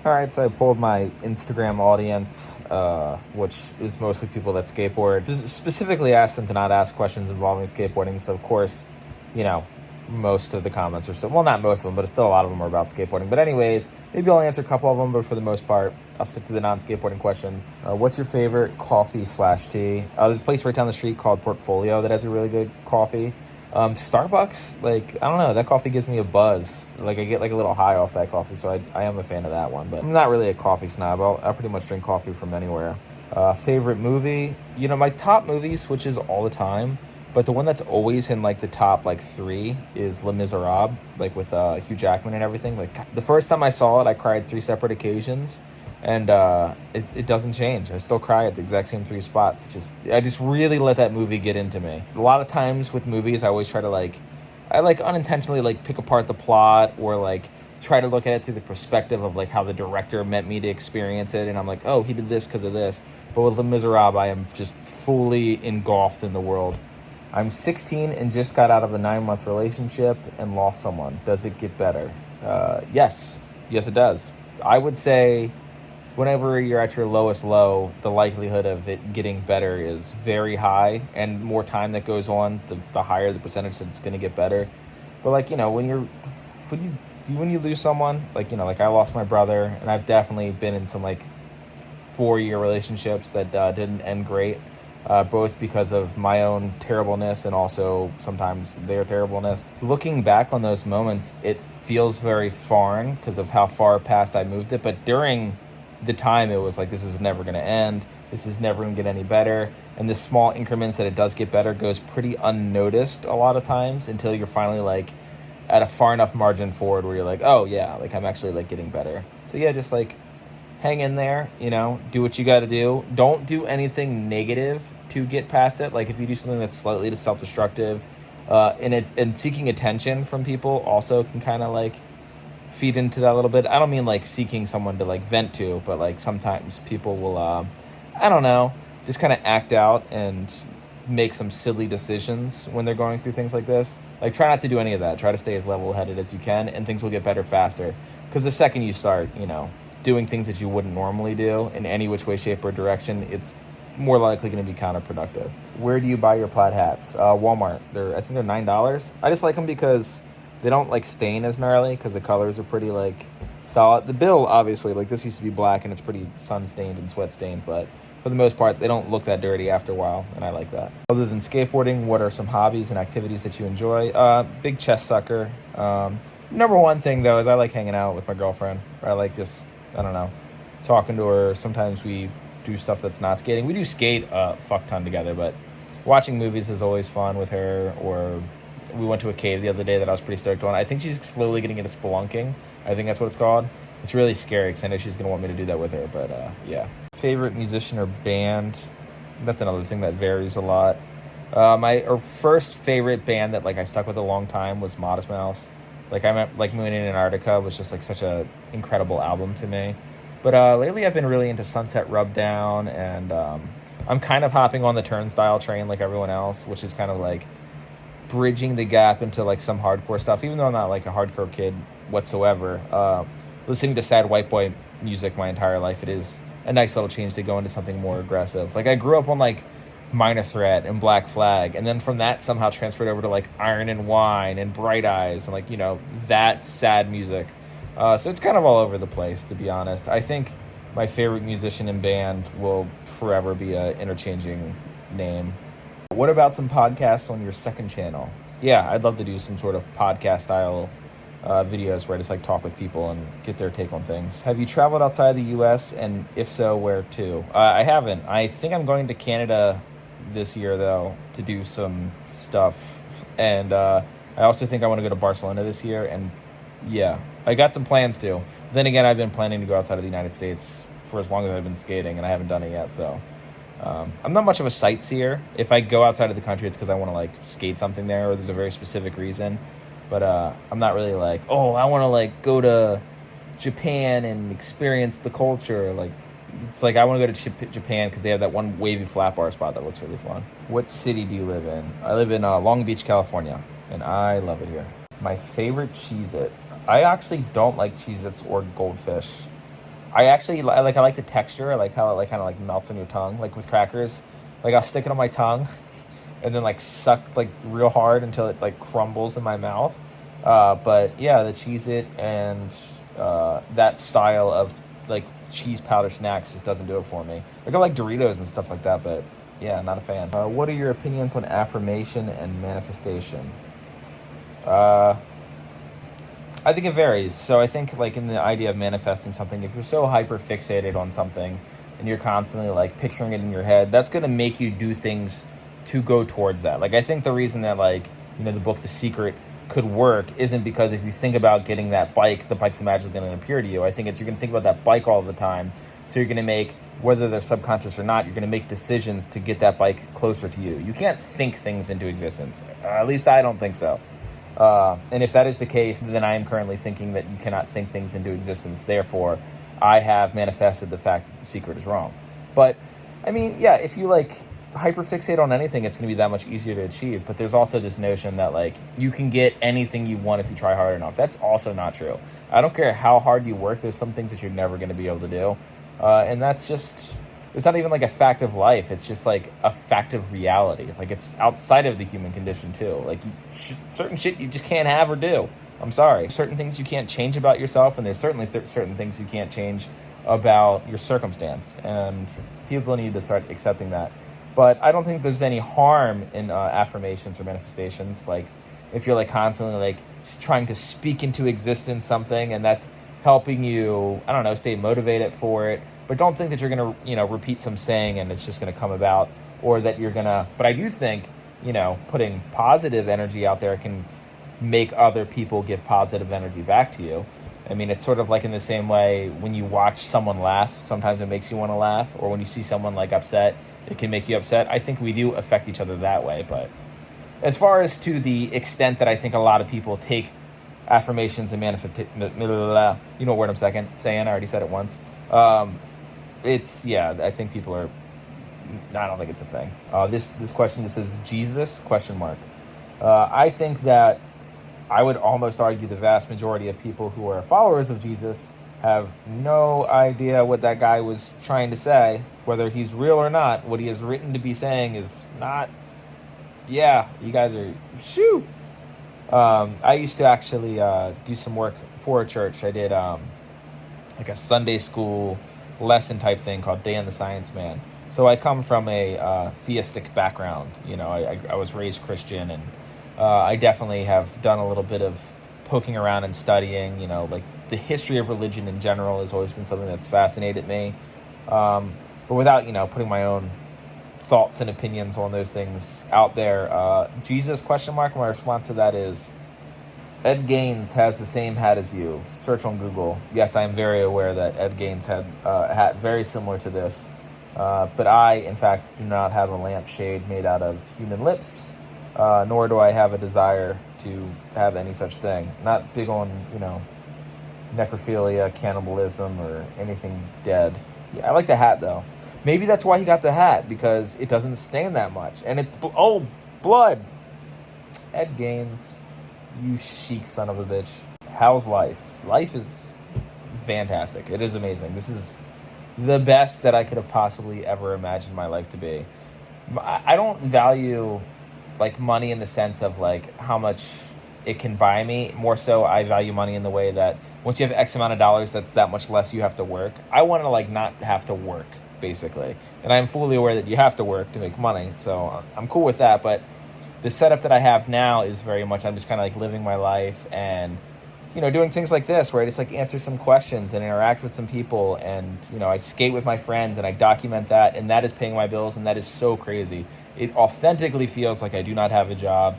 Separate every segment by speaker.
Speaker 1: All right, so I pulled my Instagram audience, which is mostly people that skateboard. Specifically asked them to not ask questions involving skateboarding. So, of course, you know, most of the comments are still, well, not most of them, but still a lot of them are about skateboarding. But anyways, maybe I'll answer a couple of them, but for the most part, I'll stick to the non-skateboarding questions. What's your favorite coffee/tea? There's a place right down the street called Portfolio that has a really good coffee. Starbucks, like, I don't know, that coffee gives me a buzz. Like, I get like a little high off that coffee, so I am a fan of that one. But I'm not really a coffee snob. I'll pretty much drink coffee from anywhere. Favorite movie? You know, my top movie switches all the time, but the one that's always in like the top like 3 is Les Miserables, like with Hugh Jackman and everything. Like, the first time I saw it, I cried 3 separate occasions. And it doesn't change. I still cry at the exact same 3 spots. I just really let that movie get into me. A lot of times with movies, I always try to I unintentionally pick apart the plot, or try to look at it through the perspective of how the director meant me to experience it. And I'm like, oh, he did this because of this. But with Les Miserables, I am just fully engulfed in the world. I'm 16 and just got out of a 9-month relationship and lost someone. Does it get better? Yes, it does. I would say, whenever you're at your lowest low, the likelihood of it getting better is very high, and more time that goes on, the higher the percentage that it's going to get better. But when you lose someone, I lost my brother, and I've definitely been in some 4-year relationships that didn't end great, both because of my own terribleness and also sometimes their terribleness. Looking back on those moments, it feels very foreign because of how far past I moved it, but during the time it was this is never going to end, this is never going to get any better, and the small increments that it does get better goes pretty unnoticed a lot of times until you're finally at a far enough margin forward where you're oh yeah, I'm actually getting better. So yeah, just hang in there, do what you got to do. Don't do anything negative to get past it. If you do something that's slightly self-destructive, and seeking attention from people also can kind of feed into that a little bit. I don't mean seeking someone to vent to, but sometimes people will I don't know, just kind of act out and make some silly decisions when they're going through things like this. Try not to do any of that. Try to stay as level-headed as you can, and things will get better faster. Because the second you start, doing things that you wouldn't normally do in any which way, shape, or direction, it's more likely going to be counterproductive. Where do you buy your plaid hats? Walmart. I think they're $9. I just like them because they don't stain as gnarly, because the colors are pretty solid. The bill, obviously, this used to be black and it's pretty sun stained and sweat stained, but for the most part, they don't look that dirty after a while, and I like that. Other than skateboarding, what are some hobbies and activities that you enjoy? Big chess sucker. Number one thing, though, is I like hanging out with my girlfriend. I I don't know, talking to her. Sometimes we do stuff that's not skating. We do skate a fuck ton together, but watching movies is always fun with her. Or we went to a cave the other day that I was pretty stoked on. I think she's slowly getting into spelunking. I think that's what it's called. It's really scary because I know she's going to want me to do that with her, but yeah. Favorite musician or band? That's another thing that varies a lot. My first favorite band that I stuck with a long time was Modest Mouse. Moon in Antarctica was just such a incredible album to me. But lately I've been really into Sunset Rubdown, and I'm kind of hopping on the Turnstile train like everyone else, which is kind of bridging the gap into some hardcore stuff, even though I'm not a hardcore kid whatsoever. Listening to sad white boy music my entire life, it is a nice little change to go into something more aggressive. I grew up on Minor Threat and Black Flag, and then from that somehow transferred over to Iron and Wine and Bright Eyes and that sad music. So it's kind of all over the place, to be honest. I think my favorite musician and band will forever be an interchanging name. What about some podcasts on your second channel? Yeah, I'd love to do some sort of podcast style videos where I just talk with people and get their take on things. Have you traveled outside the U.S., and if so, where to? I haven't. I think I'm going to Canada this year, though, to do some stuff. And I also think I want to go to Barcelona this year, and yeah, I got some plans to. Then again, I've been planning to go outside of the United States for as long as I've been skating, and I haven't done it yet, so I'm not much of a sightseer. If I go outside of the country, it's because I want to skate something there, or there's a very specific reason. But I'm not really I want to go to Japan and experience the culture. It's I want to go to Japan because they have that one wavy flat bar spot that looks really fun. What city do you live in? I live in Long Beach, California, and I love it here. My favorite Cheez-It. I actually don't like Cheez-Its or Goldfish. I like the texture. I like how it like kind of like melts on your tongue, like with crackers. Like I'll stick it on my tongue and then like suck like real hard until it like crumbles in my mouth. But yeah, the Cheez It and that style of like cheese powder snacks just doesn't do it for me. Like I like Doritos and stuff like that, but yeah, not a fan. What are your opinions on affirmation and manifestation? Uh, I think it varies. So I think like in the idea of manifesting something, if you're so hyper fixated on something and you're constantly like picturing it in your head, that's going to make you do things to go towards that. Like I think the reason that like, the book The Secret could work isn't because if you think about getting that bike, the bike's magically going to appear to you. I think it's you're going to think about that bike all the time. So you're going to make, whether they're subconscious or not, you're going to make decisions to get that bike closer to you. You can't think things into existence. At least I don't think so. And if that is the case, then I am currently thinking that you cannot think things into existence. Therefore, I have manifested the fact that The Secret is wrong. But, I mean, yeah, if you, like, hyperfixate on anything, it's going to be that much easier to achieve. But there's also this notion that, like, you can get anything you want if you try hard enough. That's also not true. I don't care how hard you work. There's some things that you're never going to be able to do. And that's just... It's not even like a fact of life. It's just like a fact of reality. Like it's outside of the human condition too. Like certain shit you just can't have or do. I'm sorry. Certain things you can't change about yourself, and there's certainly certain things you can't change about your circumstance. And people need to start accepting that. But I don't think there's any harm in affirmations or manifestations. Like if you're like constantly like trying to speak into existence something, and that's helping you, I don't know, stay motivated for it. But don't think that you're going to, repeat some saying and it's just going to come about, or that you're going to, but I do think, putting positive energy out there can make other people give positive energy back to you. I mean, it's sort of like in the same way when you watch someone laugh, sometimes it makes you want to laugh, or when you see someone like upset, it can make you upset. I think we do affect each other that way. But as far as to the extent that I think a lot of people take affirmations and manifestation, you know what word I'm saying, I already said it once. I think people are, I don't think it's a thing. This question just says Jesus, question mark. I think that I would almost argue the vast majority of people who are followers of Jesus have no idea what that guy was trying to say, whether he's real or not. What he is written to be saying is not, yeah, you guys are, shoo. I used to actually do some work for a church. I did like a Sunday school lesson type thing called Day in the Science Man. So I come from a theistic background. I was raised Christian, and I definitely have done a little bit of poking around and studying. Like the history of religion in general has always been something that's fascinated me. But without, putting my own thoughts and opinions on those things out there. Jesus, question mark, my response to that is, Ed Gaines has the same hat as you. Search on Google. Yes, I am very aware that Ed Gaines had a hat very similar to this. But I, in fact, do not have a lampshade made out of human lips, nor do I have a desire to have any such thing. Not big on, necrophilia, cannibalism, or anything dead. Yeah, I like the hat, though. Maybe that's why he got the hat, because it doesn't stain that much. And blood! Ed Gaines... You chic son of a bitch. How's life? Life is fantastic. It is amazing. This is the best that I could have possibly ever imagined my life to be. I don't value like money in the sense of like how much it can buy me. More so, I value money in the way that once you have X amount of dollars, that's that much less you have to work. I want to like not have to work, basically. And I'm fully aware that you have to work to make money. So I'm cool with that. But the setup that I have now is very much, I'm just kind of like living my life and, doing things like this where I just like answer some questions and interact with some people, and, I skate with my friends and I document that, and that is paying my bills, and that is so crazy. It authentically feels like I do not have a job.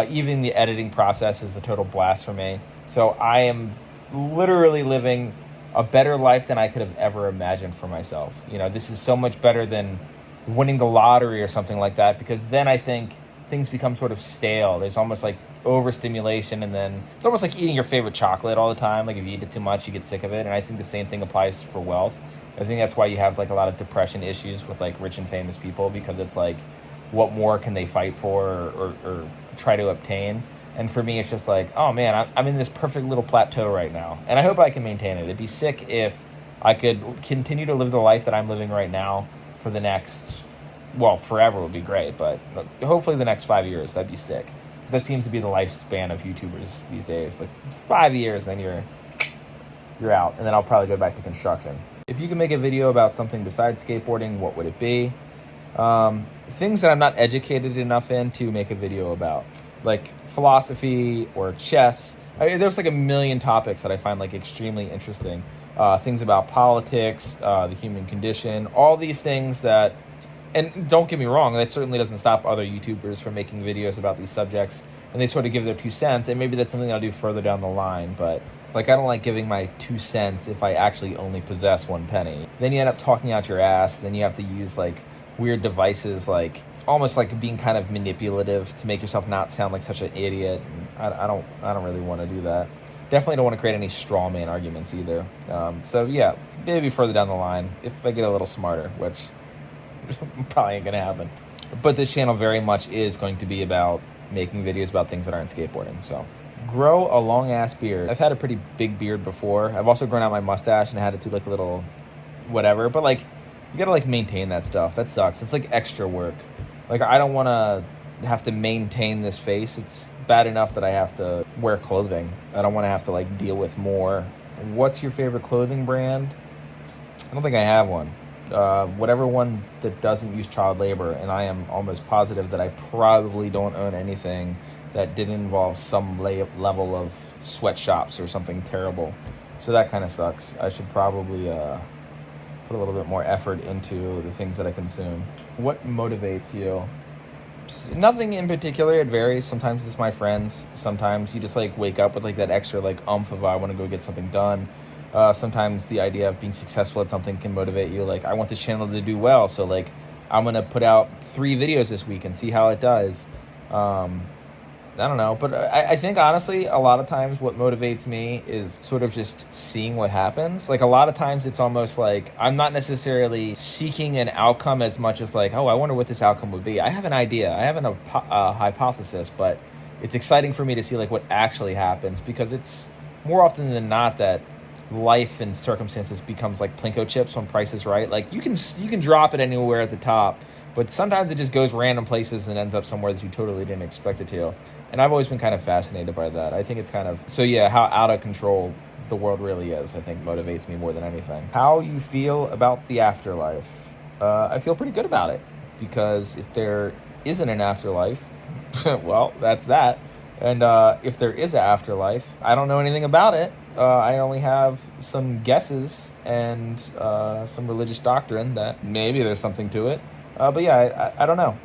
Speaker 1: Even the editing process is a total blast for me. So I am literally living a better life than I could have ever imagined for myself. This is so much better than winning the lottery or something like that, because then I think things become sort of stale. There's almost like overstimulation, and then it's almost like eating your favorite chocolate all the time. Like if you eat it too much, you get sick of it. And I think the same thing applies for wealth. I think that's why you have like a lot of depression issues with like rich and famous people, because it's like, what more can they fight for or try to obtain? And for me, it's just like, oh man, I'm in this perfect little plateau right now, and I hope I can maintain it. It'd be sick if I could continue to live the life that I'm living right now for the next, well, forever would be great, but hopefully the next 5 years. That'd be sick. Because that seems to be the lifespan of YouTubers these days. Like 5 years, then you're out, and then I'll probably go back to construction. If you could make a video about something besides skateboarding, what would it be? Things that I'm not educated enough in to make a video about, like philosophy or chess. I mean, there's like a million topics that I find like extremely interesting. Things about politics, the human condition, all these things that, and don't get me wrong, that certainly doesn't stop other YouTubers from making videos about these subjects, and they sort of give their 2 cents, and maybe that's something I'll do further down the line, but like, I don't like giving my 2 cents if I actually only possess 1 penny. Then you end up talking out your ass, then you have to use like weird devices, like almost like being kind of manipulative to make yourself not sound like such an idiot. I don't really want to do that. Definitely don't want to create any straw man arguments either. So yeah, maybe further down the line if I get a little smarter, which probably ain't gonna happen. But this channel very much is going to be about making videos about things that aren't skateboarding. So grow a long ass beard. I've had a pretty big beard before. I've also grown out my mustache and had it to like a little whatever, but like you gotta like maintain that stuff. That sucks. It's like extra work. Like, I don't want to have to maintain this face. It's bad enough that I have to wear clothing. I don't want to have to like deal with more. What's your favorite clothing brand? I don't think I have one. Whatever one that doesn't use child labor, and I am almost positive that I probably don't own anything that didn't involve some level of sweatshops or something terrible. So that kind of sucks. I should probably put a little bit more effort into the things that I consume. What motivates you? Nothing in particular. It varies. Sometimes it's my friends. Sometimes you just like wake up with like that extra like oomph of I want to go get something done. Sometimes the idea of being successful at something can motivate you. Like, I want this channel to do well, so like I'm gonna put out 3 videos this week and see how it does. I don't know, but I think honestly, a lot of times what motivates me is sort of just seeing what happens. Like, a lot of times it's almost like I'm not necessarily seeking an outcome as much as like, oh, I wonder what this outcome would be. I have an idea. I have a hypothesis, but it's exciting for me to see like what actually happens, because it's more often than not that life and circumstances becomes like Plinko chips when Price is Right. Like, you can drop it anywhere at the top, but sometimes it just goes random places and ends up somewhere that you totally didn't expect it to. And I've always been kind of fascinated by that. I think it's kind of, so yeah, how out of control the world really is, I think motivates me more than anything. How you feel about the afterlife? I feel pretty good about it, because if there isn't an afterlife, well, that's that. And if there is an afterlife, I don't know anything about it. I only have some guesses and some religious doctrine that maybe there's something to it. But yeah, I don't know.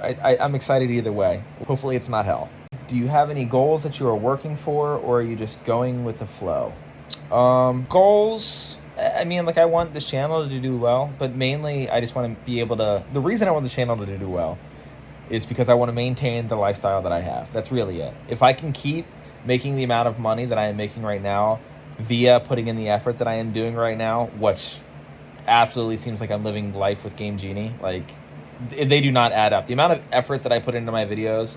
Speaker 1: I'm excited either way. Hopefully it's not hell. Do you have any goals that you are working for, or are you just going with the flow? Goals, I mean, like, I want this channel to do well, but mainly I just want to be able to, the reason I want this channel to do well is because I want to maintain the lifestyle that I have. That's really it. If I can keep making the amount of money that I am making right now via putting in the effort that I am doing right now, which absolutely seems like I'm living life with Game Genie, like, they do not add up. The amount of effort that I put into my videos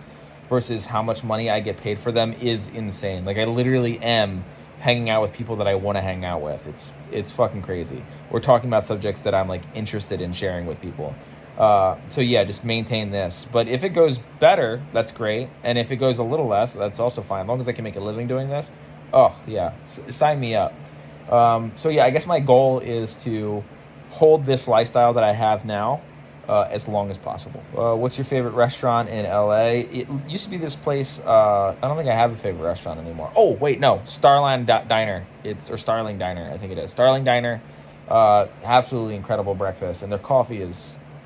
Speaker 1: versus how much money I get paid for them is insane. Like, I literally am hanging out with people that I want to hang out with. It's fucking crazy. We're talking about subjects that I'm like interested in sharing with people. So yeah, just maintain this. But if it goes better, that's great. And if it goes a little less, that's also fine. As long as I can make a living doing this, oh yeah, sign me up. So yeah, I guess my goal is to hold this lifestyle that I have now as long as possible. What's your favorite restaurant in LA? It used to be this place. I don't think I have a favorite restaurant anymore. Oh wait, no, Starline Diner. Or Starling Diner, I think it is. Starling Diner. Absolutely incredible breakfast, and their coffee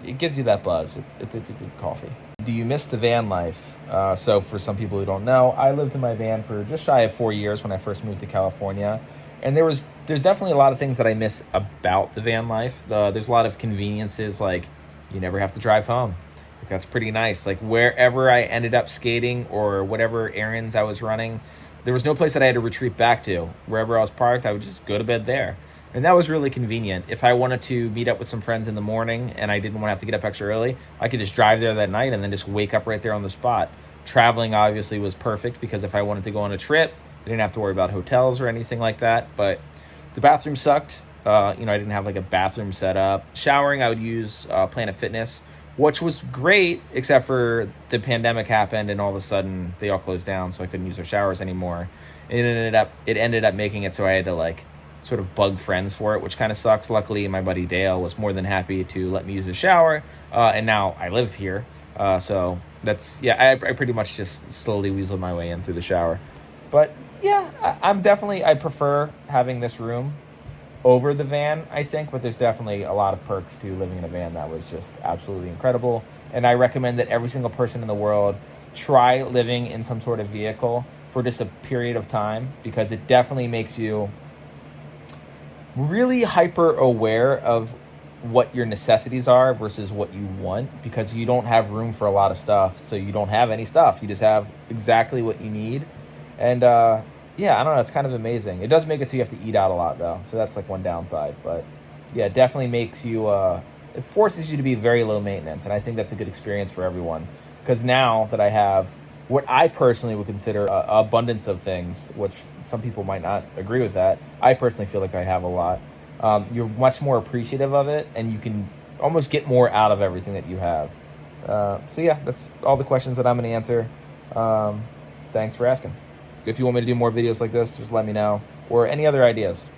Speaker 1: it gives you that buzz. It's a good coffee. Do you miss the van life? So for some people who don't know, I lived in my van for just shy of 4 years when I first moved to California. And there's definitely a lot of things that I miss about the van life. There's a lot of conveniences, like you never have to drive home. Like, that's pretty nice. Like, wherever I ended up skating or whatever errands I was running, there was no place that I had to retreat back to. Wherever I was parked, I would just go to bed there. And that was really convenient. If I wanted to meet up with some friends in the morning and I didn't want to have to get up extra early, I could just drive there that night and then just wake up right there on the spot. Traveling obviously was perfect, because if I wanted to go on a trip, I didn't have to worry about hotels or anything like that. But the bathroom sucked. I didn't have like a bathroom set up. Showering, I would use Planet Fitness, which was great, except for the pandemic happened and all of a sudden they all closed down, so I couldn't use their showers anymore. It ended up making it so I had to like sort of bug friends for it, which kind of sucks. Luckily, my buddy Dale was more than happy to let me use the shower, and now I live here. So that's yeah. I pretty much just slowly weaseled my way in through the shower, but yeah, I prefer having this room over the van, I think, but there's definitely a lot of perks to living in a van that was just absolutely incredible. And I recommend that every single person in the world try living in some sort of vehicle for just a period of time, because it definitely makes you really hyper aware of what your necessities are versus what you want, because you don't have room for a lot of stuff. So you don't have any stuff. You just have exactly what you need. And yeah, I don't know. It's kind of amazing. It does make it so you have to eat out a lot, though. So that's like one downside. But yeah, it definitely makes you, it forces you to be very low maintenance. And I think that's a good experience for everyone. Because now that I have what I personally would consider a abundance of things, which some people might not agree with that, I personally feel like I have a lot. You're much more appreciative of it, and you can almost get more out of everything that you have. So yeah, that's all the questions that I'm going to answer. Thanks for asking. If you want me to do more videos like this, just let me know. Or any other ideas.